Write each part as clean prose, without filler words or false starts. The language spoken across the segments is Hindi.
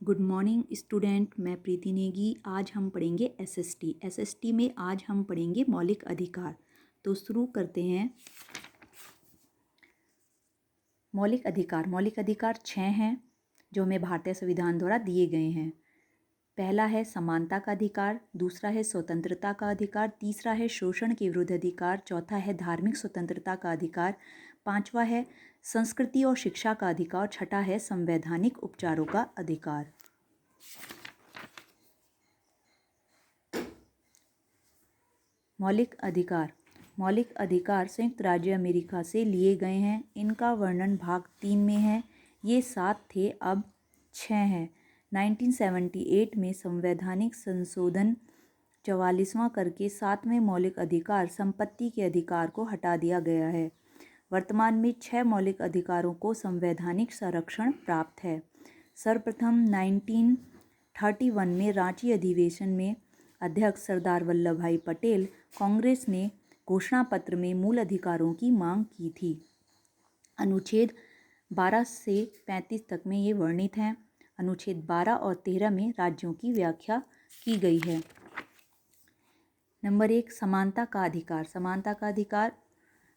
गुड मॉर्निंग स्टूडेंट, मैं प्रीति नेगी। आज हम पढ़ेंगे एसएसटी में आज हम पढ़ेंगे मौलिक अधिकार। तो शुरू करते हैं। मौलिक अधिकार 6 हैं जो हमें भारतीय संविधान द्वारा दिए गए हैं। पहला है समानता का अधिकार, दूसरा है स्वतंत्रता का अधिकार, तीसरा है शोषण के विरुद्ध अधिकार, चौथा है धार्मिक स्वतंत्रता का अधिकार, पांचवा है संस्कृति और शिक्षा का अधिकार, छठा है संवैधानिक उपचारों का अधिकार। मौलिक अधिकार संयुक्त राज्य अमेरिका से लिए गए हैं। इनका वर्णन भाग 3 में है। ये 7 थे, अब 6 हैं। 1978 में संवैधानिक संशोधन 44वां करके 7वें मौलिक अधिकार संपत्ति के अधिकार को हटा दिया गया है। वर्तमान में 6 मौलिक अधिकारों को संवैधानिक संरक्षण प्राप्त है। सर्वप्रथम 1931 में रांची अधिवेशन में अध्यक्ष सरदार वल्लभ भाई पटेल कांग्रेस ने घोषणा पत्र में मूल अधिकारों की मांग की थी। अनुच्छेद 12 से 35 तक में ये वर्णित हैं। अनुच्छेद 12 और 13 में राज्यों की व्याख्या की गई है। नंबर 1, समानता का अधिकार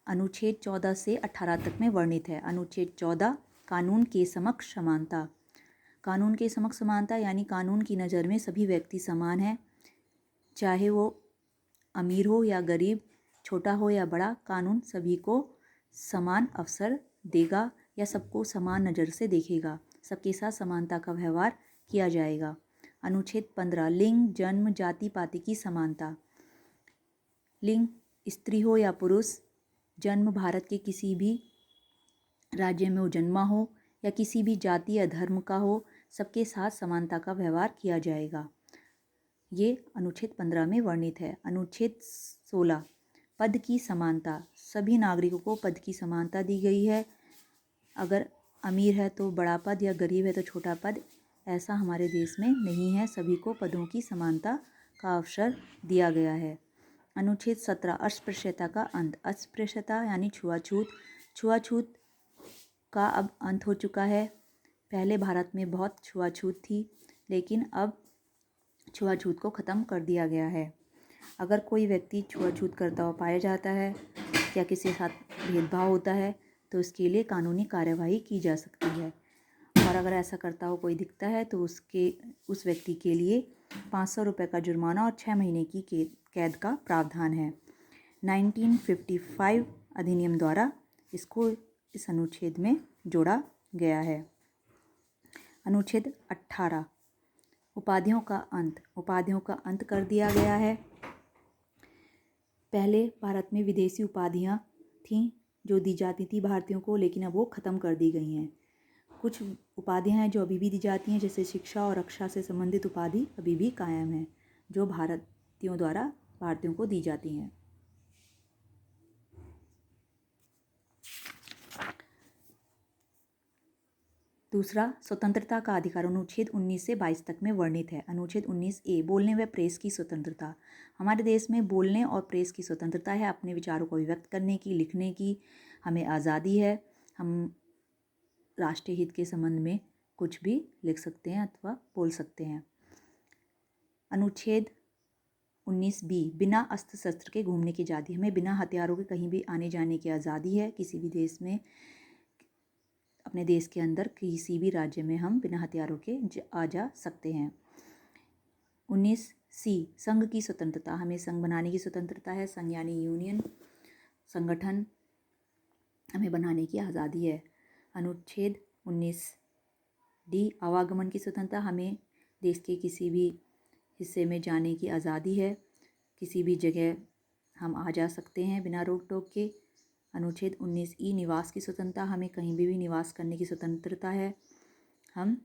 अनुच्छेद 14 से 18 तक में वर्णित है। अनुच्छेद 14, कानून के समक्ष समानता यानी कानून की नज़र में सभी व्यक्ति समान हैं, चाहे वो अमीर हो या गरीब, छोटा हो या बड़ा। कानून सभी को समान अवसर देगा या सबको समान नज़र से देखेगा। सबके साथ समानता का व्यवहार किया जाएगा। अनुच्छेद 15, लिंग, जन्म, जाति पाति की समानता। लिंग स्त्री हो या पुरुष, जन्म भारत के किसी भी राज्य में वो जन्मा हो या किसी भी जाति या धर्म का हो, सबके साथ समानता का व्यवहार किया जाएगा। ये अनुच्छेद 15 में वर्णित है। अनुच्छेद 16, पद की समानता। सभी नागरिकों को पद की समानता दी गई है। अगर अमीर है तो बड़ा पद या गरीब है तो छोटा पद, ऐसा हमारे देश में नहीं है। सभी को पदों की समानता का अवसर दिया गया है। अनुच्छेद 17, अस्पृश्यता का अंत। अस्पृश्यता यानी छुआछूत का अब अंत हो चुका है। पहले भारत में बहुत छुआछूत थी, लेकिन अब छुआछूत को ख़त्म कर दिया गया है। अगर कोई व्यक्ति छुआछूत करता हुआ पाया जाता है या किसी के साथ भेदभाव होता है तो उसके लिए कानूनी कार्यवाही की जा सकती है। और अगर ऐसा करता हुआ कोई दिखता है तो उस व्यक्ति के लिए 500 रुपये का जुर्माना और 6 महीने की कैद का प्रावधान है। 1955 अधिनियम द्वारा इसको इस अनुच्छेद में जोड़ा गया है। अनुच्छेद 18, उपाधियों का अंत कर दिया गया है। पहले भारत में विदेशी उपाधियां थीं जो दी जाती थी भारतीयों को, लेकिन अब वो ख़त्म कर दी गई हैं। कुछ उपाधियां हैं जो अभी भी दी जाती हैं, जैसे शिक्षा और रक्षा से संबंधित उपाधि अभी भी कायम है, जो भारतीयों द्वारा भारतीयों को दी जाती हैं। दूसरा, स्वतंत्रता का अधिकार अनुच्छेद 19 से 22 तक में वर्णित है। अनुच्छेद 19A, बोलने व प्रेस की स्वतंत्रता। हमारे देश में बोलने और प्रेस की स्वतंत्रता है। अपने विचारों को व्यक्त करने की, लिखने की हमें आज़ादी है। हम राष्ट्रीय हित के संबंध में कुछ भी लिख सकते हैं अथवा बोल सकते हैं। अनुच्छेद 19B, बिना अस्त्र शस्त्र के घूमने की आज़ादी। हमें बिना हथियारों के कहीं भी आने जाने की आज़ादी है। किसी भी देश में, अपने देश के अंदर किसी भी राज्य में हम बिना हथियारों के आ जा सकते हैं। 19C, संघ की स्वतंत्रता। हमें संघ बनाने की स्वतंत्रता है। संघ यानी यूनियन, संगठन, हमें बनाने की आज़ादी है। अनुच्छेद 19D, आवागमन की स्वतंत्रता। हमें देश के किसी भी हिस्से में जाने की आज़ादी है। किसी भी जगह हम आ जा सकते हैं बिना रोक टोक के। अनुच्छेद 19E, निवास की स्वतंत्रता। हमें कहीं भी निवास करने की स्वतंत्रता है। हम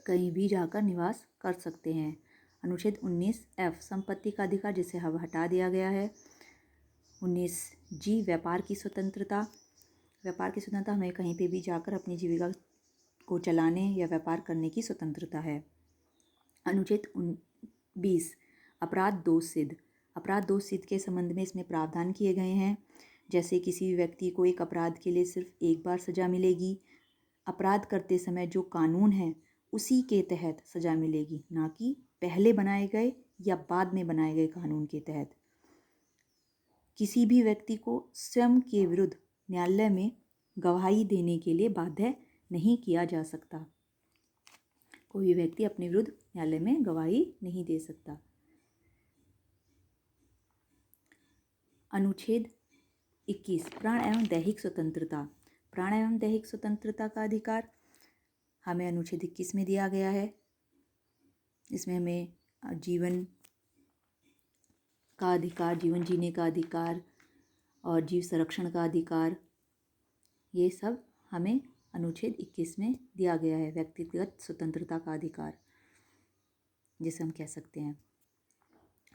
कहीं भी जाकर निवास कर सकते हैं। अनुच्छेद 19F, संपत्ति का अधिकार, जिसे अब हटा दिया गया है। 19G, व्यापार की स्वतंत्रता। हमें कहीं पे भी जाकर अपनी जीविका को चलाने या व्यापार करने की स्वतंत्रता है। अनुच्छेद 20, अपराध दोष सिद्ध के संबंध में इसमें प्रावधान किए गए हैं। जैसे किसी भी व्यक्ति को एक अपराध के लिए सिर्फ एक बार सज़ा मिलेगी। अपराध करते समय जो कानून है उसी के तहत सज़ा मिलेगी, ना कि पहले बनाए गए या बाद में बनाए गए कानून के तहत। किसी भी व्यक्ति को स्वयं के विरुद्ध न्यायालय में गवाही देने के लिए बाध्य नहीं किया जा सकता। कोई भी व्यक्ति अपने विरुद्ध न्यायालय में गवाही नहीं दे सकता। अनुच्छेद 21 प्राण एवं दैहिक स्वतंत्रता। प्राण एवं दैहिक स्वतंत्रता का अधिकार हमें अनुच्छेद 21 में दिया गया है। इसमें हमें जीवन का अधिकार, जीवन जीने का अधिकार और जीव संरक्षण का अधिकार, ये सब हमें अनुच्छेद 21 में दिया गया है। व्यक्तिगत स्वतंत्रता का अधिकार जिसे हम कह सकते हैं।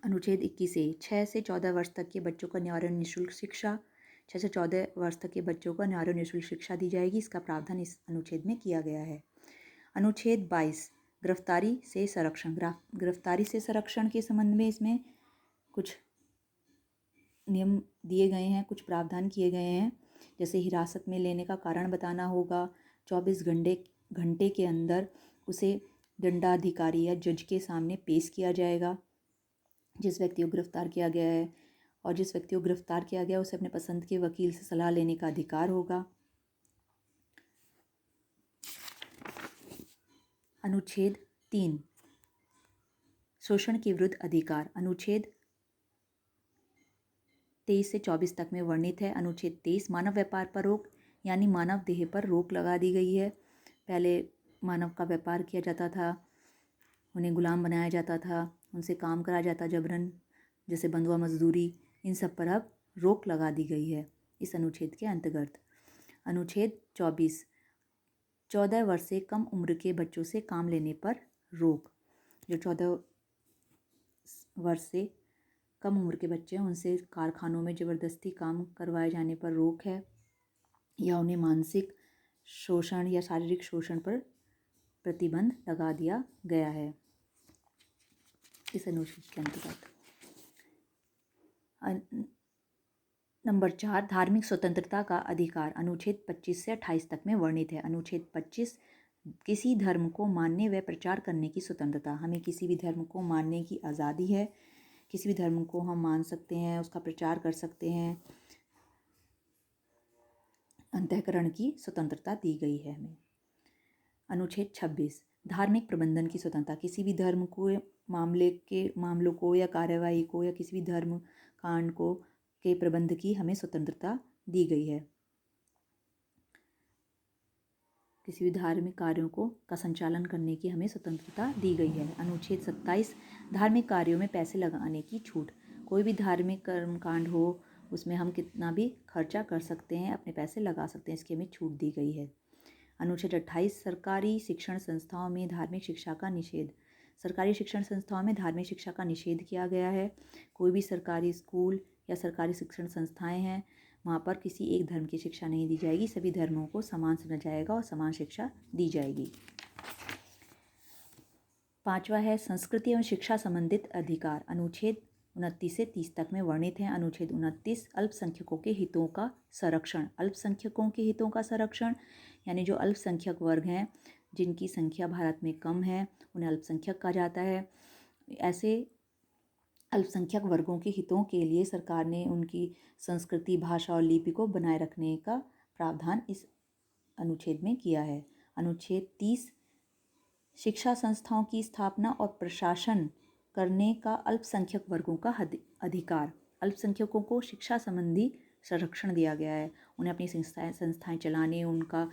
अनुच्छेद 21A 6 से 14 वर्ष तक के बच्चों को न्याय और निःशुल्क शिक्षा, 6 से 14 वर्ष तक के बच्चों को न्याय और निःशुल्क शिक्षा दी जाएगी। इसका प्रावधान इस अनुच्छेद में किया गया है। अनुच्छेद 22 गिरफ्तारी से संरक्षण। गिरफ्तारी से संरक्षण के संबंध में इसमें कुछ नियम दिए गए हैं, कुछ प्रावधान किए गए हैं। जैसे हिरासत में लेने का कारण बताना होगा, 24 घंटे के अंदर उसे दंडाधिकारी या जज के सामने पेश किया जाएगा जिस व्यक्ति को गिरफ्तार किया गया है, और जिस व्यक्ति को गिरफ्तार किया गया उसे अपने पसंद के वकील से सलाह लेने का अधिकार होगा। अनुच्छेद 3 शोषण के विरुद्ध अधिकार। अनुच्छेद 23 से 24 तक में वर्णित है। अनुच्छेद 23 मानव व्यापार पर रोक, यानी मानव देह पर रोक लगा दी गई है। पहले मानव का व्यापार किया जाता था, उन्हें गुलाम बनाया जाता था, उनसे काम कराया जाता जबरन, जैसे बंधुआ मजदूरी, इन सब पर अब रोक लगा दी गई है इस अनुच्छेद के अंतर्गत। अनुच्छेद 24 14 वर्ष से कम उम्र के बच्चों से काम लेने पर रोक। जो 14 वर्ष से कम उम्र के बच्चे हैं उनसे कारखानों में ज़बरदस्ती काम करवाए जाने पर रोक है, या उन्हें मानसिक शोषण या शारीरिक शोषण पर प्रतिबंध लगा दिया गया है इस अनुच्छेद के अंतर्गत। नंबर 4 धार्मिक स्वतंत्रता का अधिकार। अनुच्छेद 25 से 28 तक में वर्णित है। अनुच्छेद 25 किसी धर्म को मानने व प्रचार करने की स्वतंत्रता। हमें किसी भी धर्म को मानने की आज़ादी है, किसी भी धर्म को हम मान सकते हैं, उसका प्रचार कर सकते हैं, अंतःकरण की स्वतंत्रता दी गई है हमें। अनुच्छेद 26 धार्मिक प्रबंधन की स्वतंत्रता। किसी भी धर्म को मामलों को या कार्यवाही को या किसी भी धर्म कांड को के प्रबंध की हमें स्वतंत्रता दी गई है। किसी भी धार्मिक कार्यों का संचालन करने की हमें स्वतंत्रता दी गई है। अनुच्छेद 27 धार्मिक कार्यों में पैसे लगाने की छूट। कोई भी धार्मिक कर्मकांड हो उसमें हम कितना भी खर्चा कर सकते हैं, अपने पैसे लगा सकते हैं, इसकी हमें छूट दी गई है। अनुच्छेद 28 सरकारी शिक्षण संस्थाओं में धार्मिक शिक्षा का निषेध। सरकारी शिक्षण संस्थाओं में धार्मिक शिक्षा का निषेध किया गया है। कोई भी सरकारी स्कूल या सरकारी शिक्षण संस्थाएं हैं वहाँ पर किसी एक धर्म की शिक्षा नहीं दी जाएगी, सभी धर्मों को समान समझा जाएगा और समान शिक्षा दी जाएगी। 5वां है संस्कृति एवं शिक्षा संबंधित अधिकार। अनुच्छेद 29 से 30 तक में वर्णित है। अनुच्छेद 29 अल्पसंख्यकों के हितों का संरक्षण। अल्पसंख्यकों के हितों का संरक्षण यानी जो अल्पसंख्यक वर्ग हैं जिनकी संख्या भारत में कम है उन्हें अल्पसंख्यक कहा जाता है। ऐसे अल्पसंख्यक वर्गों के हितों के लिए सरकार ने उनकी संस्कृति, भाषा और लिपि को बनाए रखने का प्रावधान इस अनुच्छेद में किया है। अनुच्छेद 30 शिक्षा संस्थाओं की स्थापना और प्रशासन करने का अल्पसंख्यक वर्गों का अधिकार। अल्पसंख्यकों को शिक्षा संबंधी संरक्षण दिया गया है, उन्हें अपनी संस्थाएं चलाने, उनका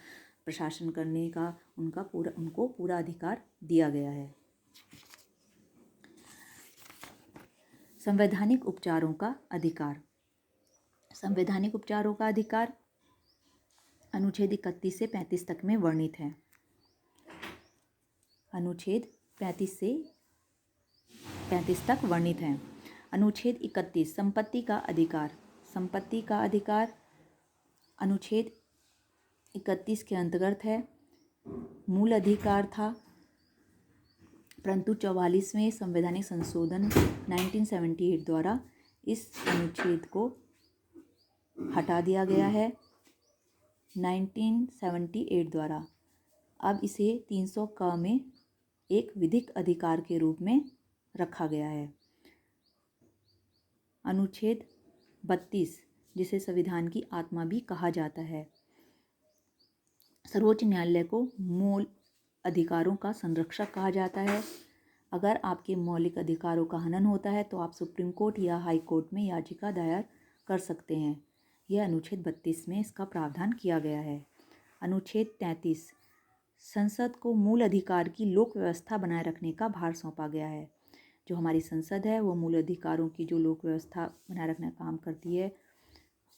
प्रशासन करने का उनको पूरा अधिकार दिया गया है। संवैधानिक उपचारों का अधिकार। संवैधानिक उपचारों का अधिकार अनुच्छेद 31 से 35 तक में वर्णित है। अनुच्छेद 35 से 35 तक वर्णित है। अनुच्छेद 31 संपत्ति का अधिकार। संपत्ति का अधिकार अनुच्छेद 31 के अंतर्गत है। मूल अधिकार था, परंतु 44वें संवैधानिक संशोधन 1978 द्वारा इस अनुच्छेद को हटा दिया गया है। 1978 द्वारा अब इसे 300 क में एक विधिक अधिकार के रूप में रखा गया है। अनुच्छेद 32, जिसे संविधान की आत्मा भी कहा जाता है, सर्वोच्च न्यायालय को मूल अधिकारों का संरक्षक कहा जाता है। अगर आपके मौलिक अधिकारों का हनन होता है तो आप सुप्रीम कोर्ट या हाई कोर्ट में याचिका दायर कर सकते हैं। यह अनुच्छेद 32 में इसका प्रावधान किया गया है। अनुच्छेद 33, संसद को मूल अधिकार की लोक व्यवस्था बनाए रखने का भार सौंपा गया है। जो हमारी संसद है वो मूल अधिकारों की जो लोक व्यवस्था बनाए रखने का काम करती है,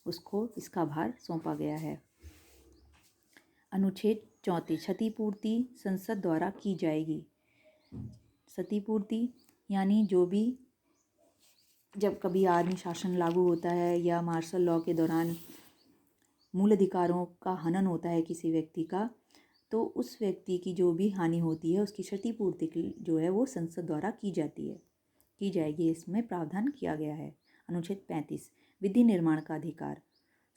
उसको इसका भार सौंपा गया है। अनुच्छेद 34, क्षतिपूर्ति संसद द्वारा की जाएगी। क्षतिपूर्ति यानी जो भी जब कभी आर्मी शासन लागू होता है या मार्शल लॉ के दौरान मूल अधिकारों का हनन होता है किसी व्यक्ति का, तो उस व्यक्ति की जो भी हानि होती है उसकी क्षतिपूर्ति जो है वो संसद द्वारा की जाएगी। इसमें प्रावधान किया गया है। अनुच्छेद 35, विधि निर्माण का अधिकार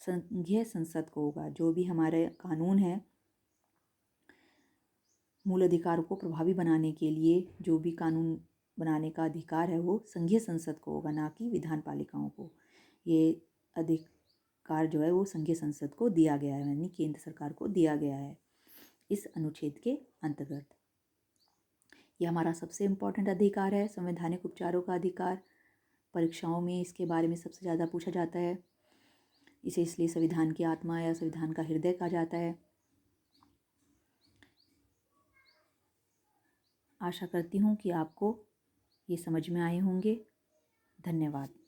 संघीय संसद को होगा। जो भी हमारे कानून है, मूल अधिकारों को प्रभावी बनाने के लिए जो भी कानून बनाने का अधिकार है वो संघीय संसद को होगा, ना कि विधान पालिकाओं को। ये अधिकार जो है वो संघीय संसद को दिया गया है, यानी केंद्र सरकार को दिया गया है इस अनुच्छेद के अंतर्गत। यह हमारा सबसे इम्पोर्टेंट अधिकार है, संवैधानिक उपचारों का अधिकार। परीक्षाओं में इसके बारे में सबसे ज़्यादा पूछा जाता है। इसे इसलिए संविधान की आत्मा या संविधान का हृदय कहा जाता है। आशा करती हूँ कि आपको ये समझ में आए होंगे। धन्यवाद।